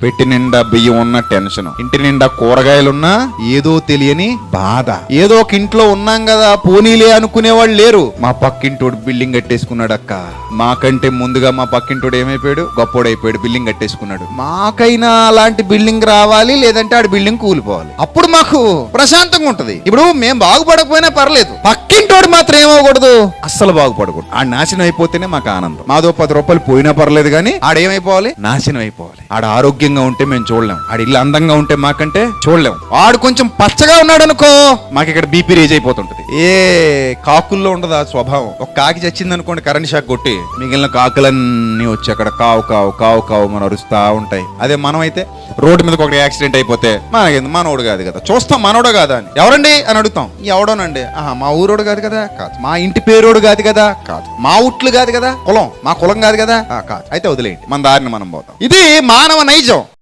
పెట్టి నిండా బియ్యం ఉన్న టెన్షన్, ఇంటి నిండా కూరగాయలున్నా ఏదో తెలియని బాధ. ఏదో ఒక ఇంట్లో ఉన్నాం కదా పోనీలే అనుకునేవాళ్ళు లేరు. మా పక్కింటోడు బిల్డింగ్ కట్టేసుకున్నాడు అక్క. మాకంటే ముందుగా మా పక్కింటోడు ఏమైపోయాడు, గొప్పోడైపోయాడు, బిల్డింగ్ కట్టేసుకున్నాడు. మాకైనా అలాంటి బిల్డింగ్ రావాలి, లేదంటే ఆడి బిల్డింగ్ కూలిపోవాలి. అప్పుడు మాకు ప్రశాంతంగా ఉంటది. ఇప్పుడు మేము బాగుపడకపోయినా పర్లేదు, పక్కింటోడు మాత్రం ఏమవకూడదు, అస్సలు బాగుపడకూడదు. ఆడు నాశనం అయిపోతేనే మాకు ఆనందం. మాదో 10 రూపాయలు పోయినా పర్లేదు కానీ ఆడేమైపోవాలి, నాశనం అయిపోవాలి. ఆడ ఆరోగ్యంగా ఉంటే మేము చూడలేం, ఆడి ఇల్లు అందంగా ఉంటే మాకంటే చూడలేం. ఆడు కొంచెం పచ్చగా ఉన్నాడు అనుకో మాకు ఇక్కడ బీపీ రేజ్ అయిపోతుంటది. ఏ కాకుల్లో ఉండదు ఆ స్వభావం. ఒక కాకి చచ్చింది అనుకోండి కరెంట్ షాక్ కొట్టి, మిగిలిన కాకులన్నీ వచ్చి అక్కడ కావు కావు కావు కావు మన అరుస్తా ఉంటాయి. అదే మనం అయితే రోడ్డు మీదకి ఒక యాక్సిడెంట్ అయిపోతే మనకేంది, మనోడు కాదు కదా, చూస్తాం మనోడు కాదా అని. ఎవరండి అని అడుగుతాం, ఎవడోనండి, మా ఊరోడు కాదు కదా, కాదు. మా ఇంటి పేరోడు కాదు కదా, కాదు. మా ఉట్లు కాదు కదా, కులం మా కులం కాదు కదా, కాదు. అయితే వదిలేయండి, మన దారిని మనం పోతాం. ఇది మానవ నైజం.